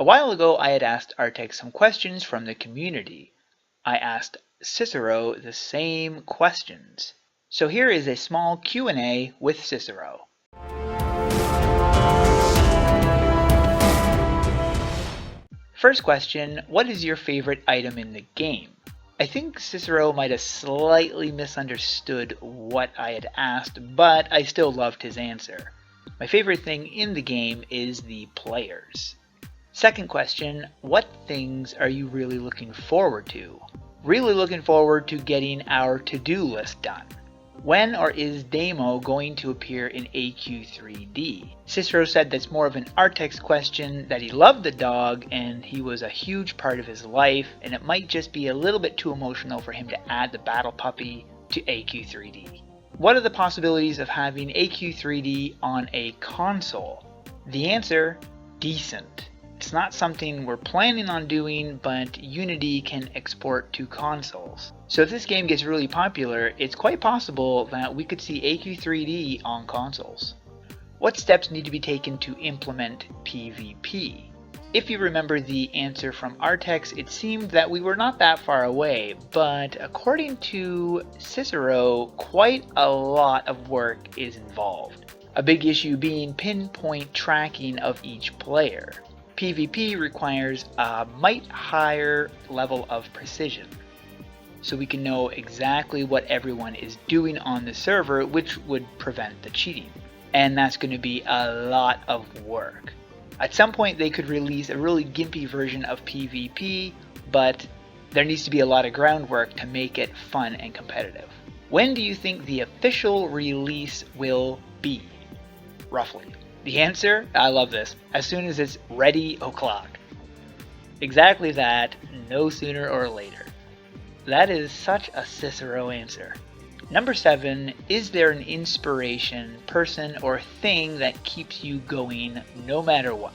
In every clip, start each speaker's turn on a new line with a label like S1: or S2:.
S1: A while ago, I had asked Artix some questions from the community. I asked CYSERO the same questions. So here is a small Q&A with CYSERO. First question, what is your favorite item in the game? I think CYSERO might have slightly misunderstood what I had asked, but I still loved his answer. My favorite thing in the game is the players. Second question, what things are you really looking forward to? Really looking forward to getting our to-do list done. When or is Demo going to appear in AQ3D? CYSERO said that's more of an Artix question, that he loved the dog and he was a huge part of his life, and it might just be a little bit too emotional for him to add the battle puppy to AQ3D. What are the possibilities of having AQ3D on a console? The answer, decent. It's not something we're planning on doing, but Unity can export to consoles. So if this game gets really popular, it's quite possible that we could see AQ3D on consoles. What steps need to be taken to implement PvP? If you remember the answer from Artix, it seemed that we were not that far away, but according to CYSERO, quite a lot of work is involved. A big issue being pinpoint tracking of each player. PvP requires a might higher level of precision, so we can know exactly what everyone is doing on the server, which would prevent the cheating. And that's going to be a lot of work. At some point they could release a really gimpy version of PvP, but there needs to be a lot of groundwork to make it fun and competitive. When do you think the official release will be? Roughly. The answer? I love this. As soon as it's ready o'clock. Exactly that, no sooner or later. That is such a CYSERO answer. Number 7, is there an inspiration, person, or thing that keeps you going no matter what?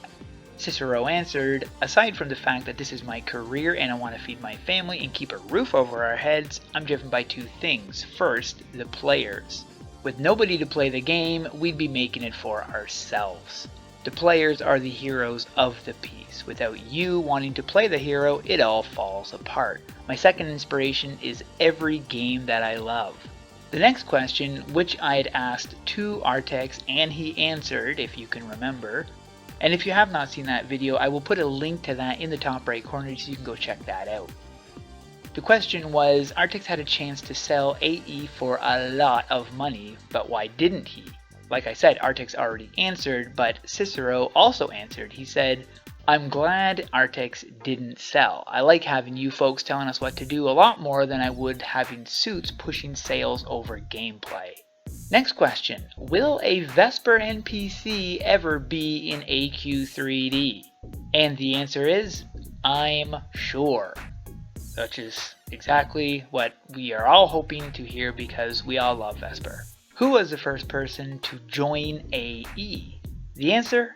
S1: CYSERO answered, aside from the fact that this is my career and I want to feed my family and keep a roof over our heads, I'm driven by 2 things. First, the players. With nobody to play the game, we'd be making it for ourselves. The players are the heroes of the piece. Without you wanting to play the hero, it all falls apart. My second inspiration is every game that I love. The next question, which I had asked to Artix and he answered, if you can remember. And if you have not seen that video, I will put a link to that in the top right corner so you can go check that out. The question was, Artix had a chance to sell AE for a lot of money, but why didn't he? Like I said, Artix already answered, but CYSERO also answered. He said, I'm glad Artix didn't sell. I like having you folks telling us what to do a lot more than I would having suits pushing sales over gameplay. Next question, will a Vesper NPC ever be in AQ3D? And the answer is, I'm sure. Which is exactly what we are all hoping to hear because we all love Vesper. Who was the first person to join AE? The answer?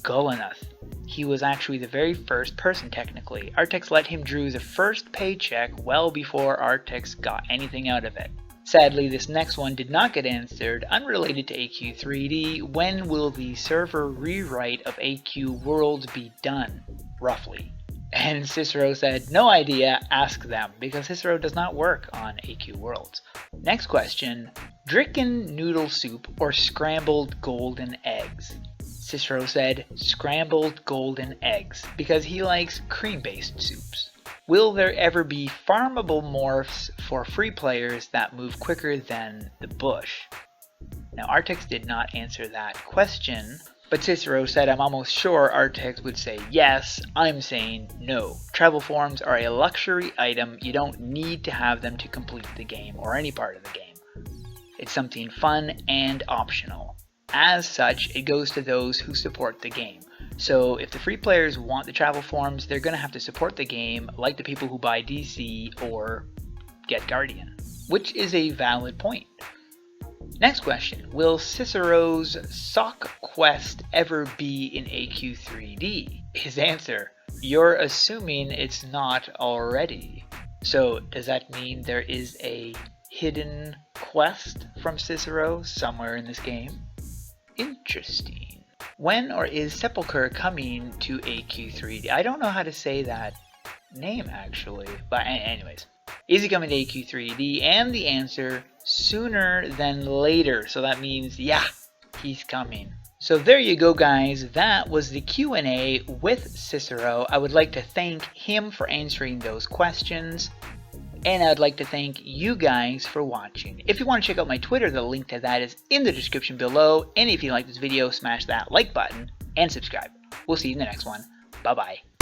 S1: Gulanath. He was actually the very first person technically. Artix let him drew the first paycheck well before Artix got anything out of it. Sadly, this next one did not get answered. Unrelated to AQ3D, when will the server rewrite of AQ Worlds be done? Roughly. And CYSERO said, no idea, ask them, because CYSERO does not work on AQ Worlds. Next question, Dricken noodle soup or scrambled golden eggs? CYSERO said, scrambled golden eggs, because he likes cream-based soups. Will there ever be farmable morphs for free players that move quicker than the bush? Now Artix did not answer that question, but CYSERO said I'm almost sure Artix would say yes. I'm saying no. Travel forms are a luxury item. You don't need to have them to complete the game or any part of the game. It's something fun and optional. As such, it goes to those who support the game. So if the free players want the travel forms, they're going to have to support the game like the people who buy DC or get Guardian, which is a valid point. Next question, will CYSERO's sock quest ever be in AQ3D? His answer, you're assuming it's not already. So does that mean there is a hidden quest from CYSERO somewhere in this game? Interesting. When or is Sepulchre coming to AQ3D? I don't know how to say that name actually, but anyways. Is he coming to AQ3D? And the answer, sooner than later. So that means, yeah, he's coming. So there you go, guys. That was the Q&A with CYSERO. I would like to thank him for answering those questions. And I'd like to thank you guys for watching. If you want to check out my Twitter, the link to that is in the description below. And if you like this video, smash that like button and subscribe. We'll see you in the next one. Bye-bye.